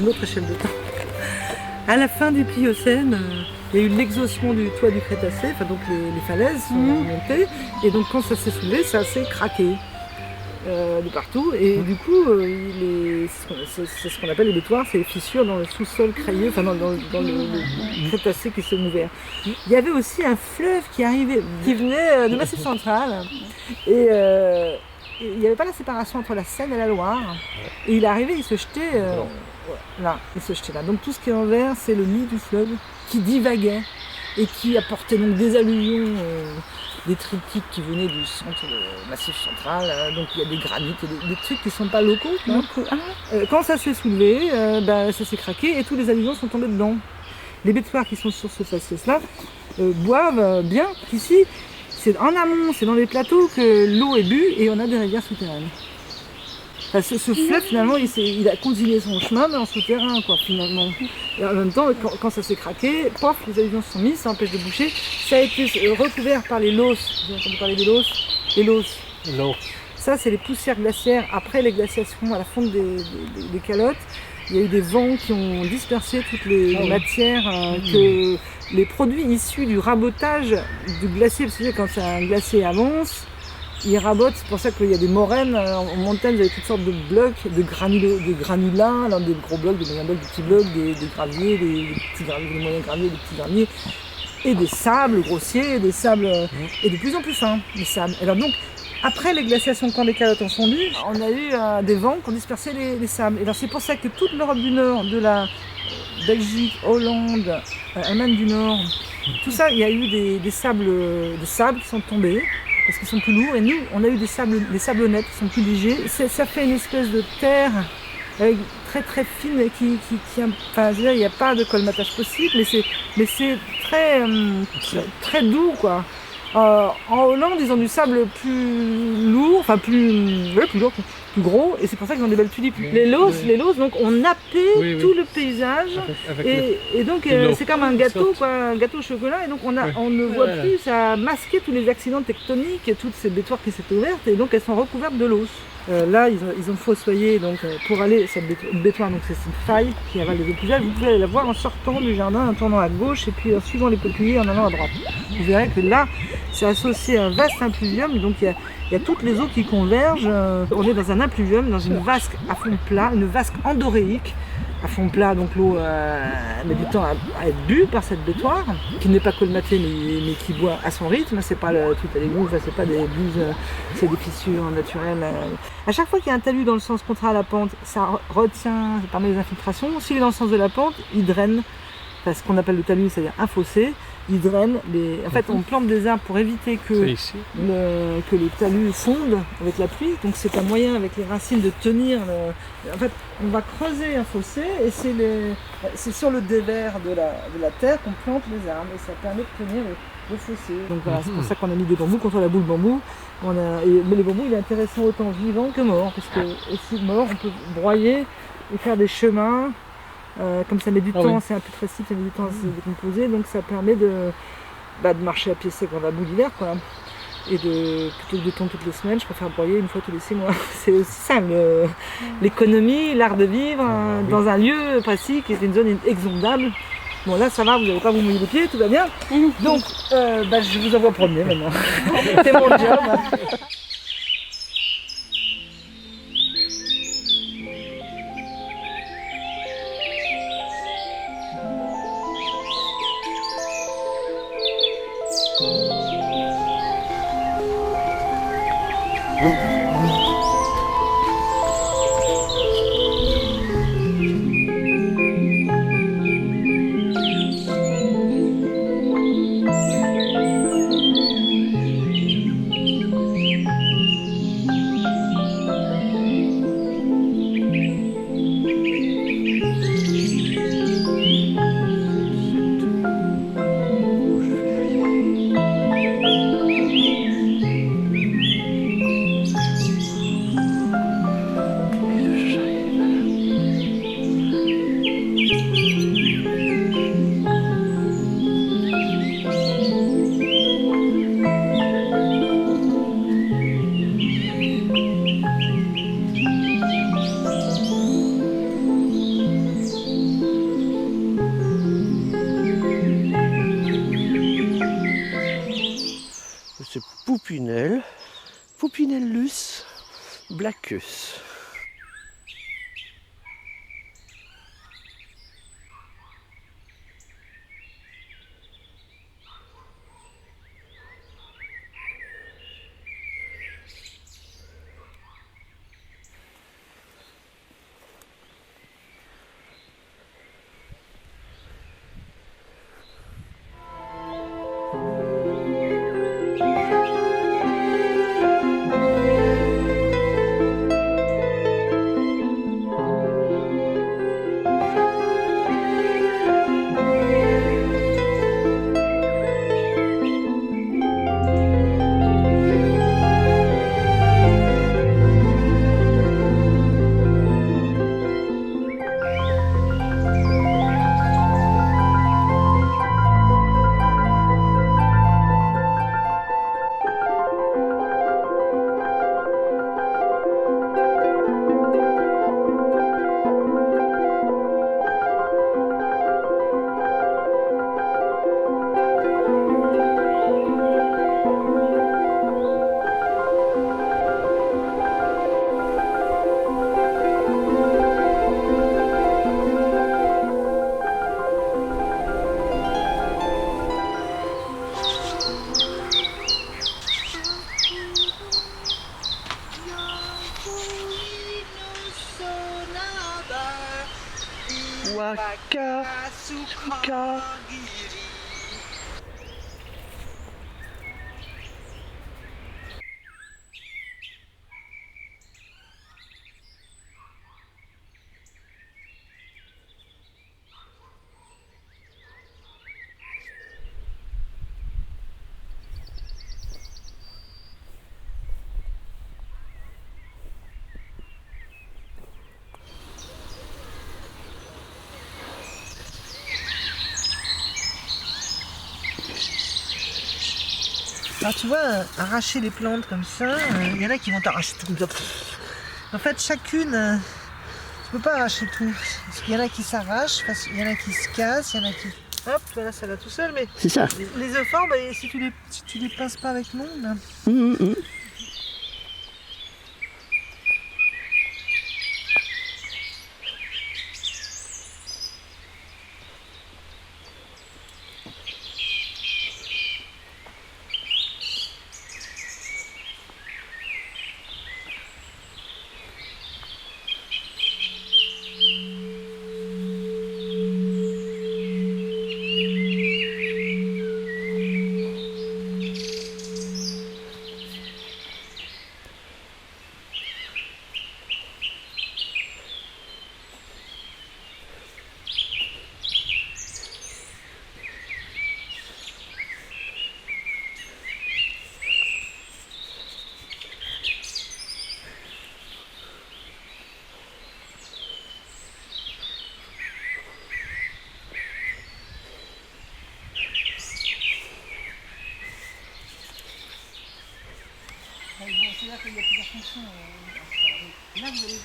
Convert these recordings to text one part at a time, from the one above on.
une autre échelle de temps. À la fin du Pliocène, il y a eu l'exhaussement du toit du Crétacé, enfin donc les falaises sont montées, et donc quand ça s'est soulevé, ça s'est craqué de partout, et du coup, c'est ce qu'on appelle les bétoirs, c'est les fissures dans le sous-sol crayeux, enfin dans le Crétacé qui s'est ouvert. Il y avait aussi un fleuve qui arrivait, qui venait du Massif central, et il n'y avait pas la séparation entre la Seine et la Loire, et il arrivait, il se jetait là, il se jetait là. Donc tout ce qui est en vert, c'est le lit du fleuve qui divaguait et qui apportait donc des alluvions détritiques qui venaient du centre du Massif central. Donc il y a des granites, des trucs qui ne sont pas locaux. Quand ça s'est soulevé, ça s'est craqué et tous les alluvions sont tombés dedans. Les bétoirs qui sont sur ce faciès-là boivent bien. Ici, c'est en amont, c'est dans les plateaux que l'eau est bue et on a des rivières souterraines. Enfin, ce fleuve, finalement, il a continué son chemin, mais en souterrain, quoi, finalement. Et en même temps, quand ça s'est craqué, pof, les alluvions se sont mises, ça empêche de boucher. Ça a été recouvert par les losses. Vous avez entendu parler des losses? Les losses. Ça, c'est les poussières glaciaires après les glaciations à la fonte des calottes. Il y a eu des vents qui ont dispersé toutes les matières, que les produits issus du rabotage du glacier, parce que quand un glacier avance, il rabote, c'est pour ça qu'il y a des moraines en montagne, vous avez toutes sortes de blocs, de granulats, alors des gros blocs, des moyens blocs, des petits blocs, des graviers, des petits graviers, des moyens graviers, des petits graviers, et des sables grossiers, des sables, et de plus en plus fins, les sables. Alors donc, après les glaciations, quand les calottes ont fondu, on a eu des vents qui ont dispersé les sables. Et alors c'est pour ça que toute l'Europe du Nord, de la Belgique, Hollande, Allemagne du Nord, tout ça, il y a eu des sables qui sont tombés, parce qu'ils sont plus lourds, et nous, on a eu des sablonnettes qui sont plus légers. Ça fait une espèce de terre très très fine, enfin, je veux dire, il n'y a pas de colmatage possible, mais c'est très doux, quoi. En Hollande, ils ont du sable plus lourd, enfin plus lourd, plus gros, et c'est pour ça qu'ils ont des belles tulipes. Les losses, donc on nappait tout le paysage, et donc c'est comme un gâteau, quoi, un gâteau au chocolat, et donc on ne voit plus, ça a masqué tous les accidents tectoniques, et toutes ces bétoires qui s'étaient ouvertes, et donc elles sont recouvertes de l'os. Là, ils ont fossoyé donc, pour aller, cette bétoire, donc c'est une faille qui avale les eaux pluviales. Vous pouvez aller la voir en sortant du jardin, en tournant à gauche et puis en suivant les peupliers en allant à droite. Vous verrez que là, c'est associé à un vaste impluvium, donc il y a toutes les eaux qui convergent. On est dans un impluvium, dans une vasque à fond plat, une vasque endoréique à fond plat, donc l'eau met du temps à être bue par cette bétoire, qui n'est pas colmatée mais qui boit à son rythme. C'est pas le truc à l'égout, c'est pas des buses, c'est des fissures naturelles. À chaque fois qu'il y a un talus dans le sens contraire à la pente, ça retient, ça permet les infiltrations. S'il est dans le sens de la pente, il draine. Enfin, ce qu'on appelle le talus, c'est-à-dire un fossé, il draine. En fait, on plante des arbres pour éviter que les talus fondent avec la pluie. Donc c'est un moyen avec les racines de tenir. En fait, on va creuser un fossé et c'est sur le dévers de la terre qu'on plante les arbres et ça permet de tenir le fossé. Donc voilà, c'est pour ça qu'on a mis des bambous contre la boule bambou. Mais le bambou, il est intéressant autant vivant que mort, parce que aussi mort, on peut broyer et faire des chemins. Comme ça met du temps, c'est un peu tracif, ça met du temps à se décomposer, donc ça permet de marcher à pied sec dans la boue d'hiver, quoi. Et plutôt que de tondre toutes les semaines, je préfère broyer une fois tous les 6 mois. C'est aussi ça, l'économie, l'art de vivre dans un lieu précis qui est une zone exondable. Bon là ça va, vous n'allez pas vous mouiller les pieds, tout va bien. Donc je vous envoie promener maintenant. C'est mon job. Poupinelle, Poupinellus blaccus. Waka Suka. Alors tu vois, arracher les plantes comme ça, il y en a qui vont t'arracher tout. En fait, chacune, tu peux pas arracher tout. Parce qu'il y en a qui s'arrachent, il y en a qui se cassent, il y en a qui... Hop, voilà, ça va tout seul, mais C'est ça. les efforts, bah, si tu les pinces pas avec l'ongle... Bon, c'est là qu'il y a plusieurs fonctions. Là, vous allez...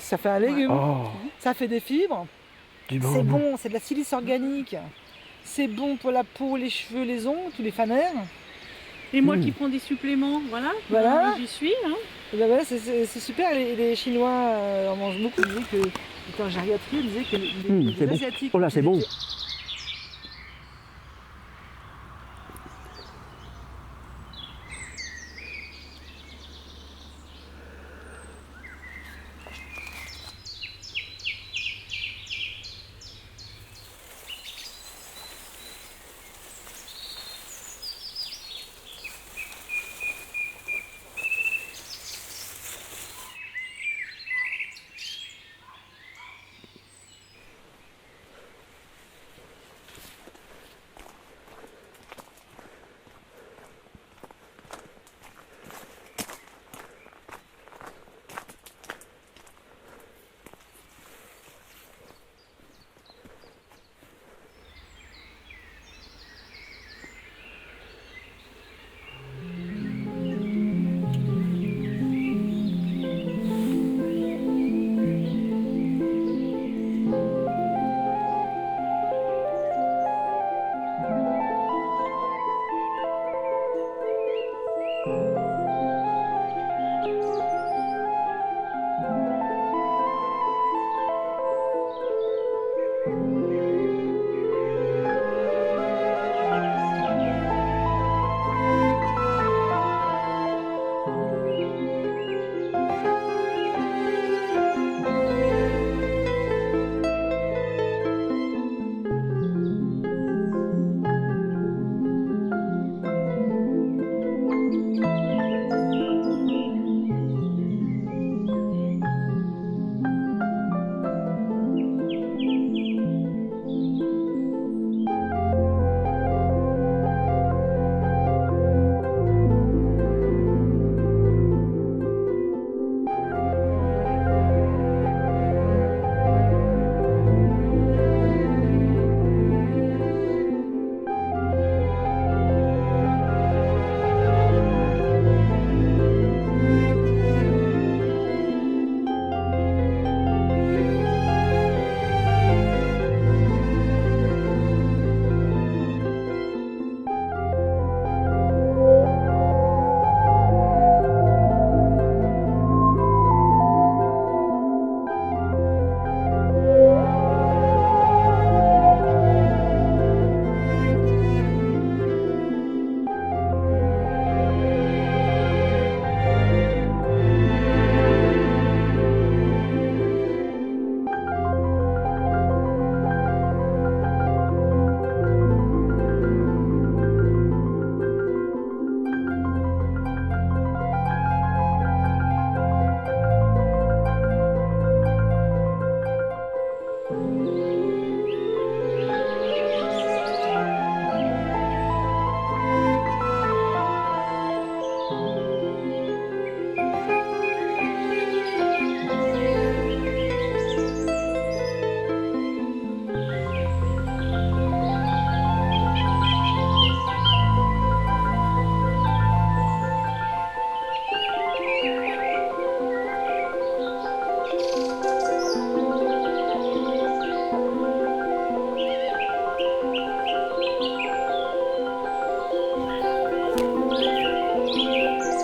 Ça fait un légume, ça fait des fibres, c'est bon, c'est de la silice organique, c'est bon pour la peau, les cheveux, les ongles, tous les fanères. Et moi qui prends des suppléments, voilà. J'y suis. Hein. Et ben voilà, c'est super, les Chinois en mangent beaucoup. Ils disaient que, en gériatrie, ils disaient que les Asiatiques... Oh là, c'est bon.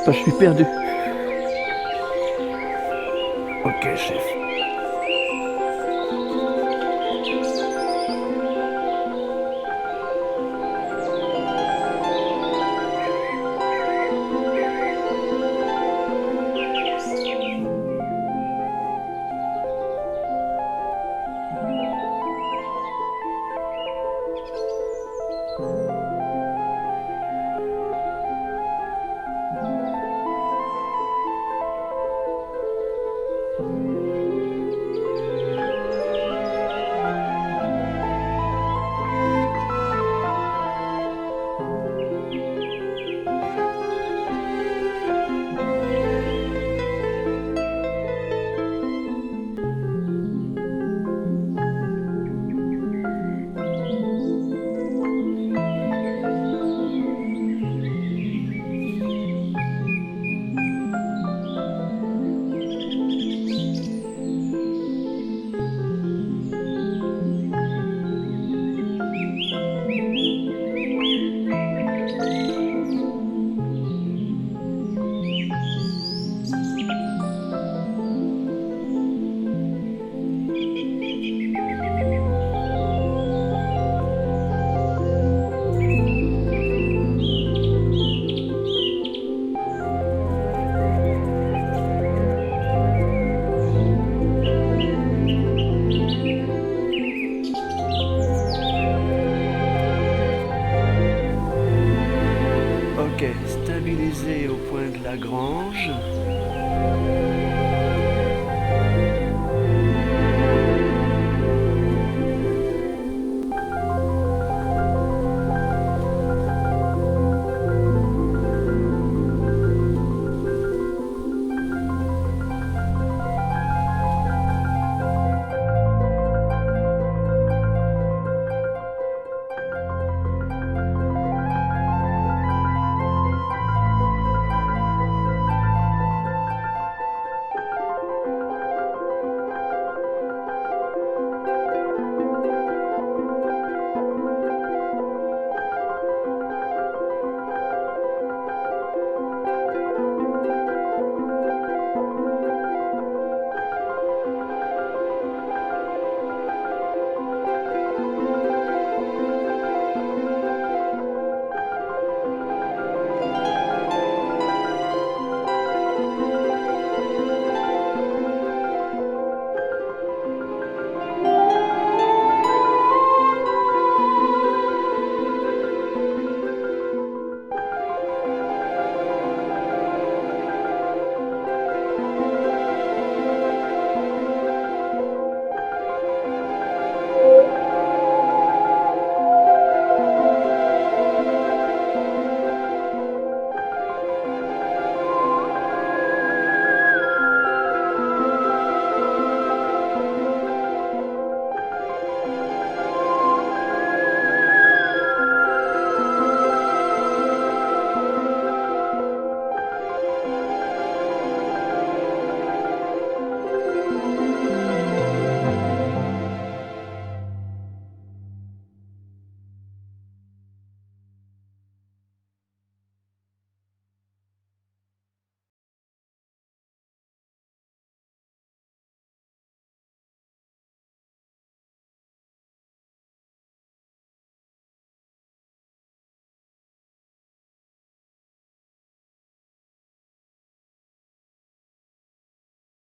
Attends, je suis perdu. Ok, chef.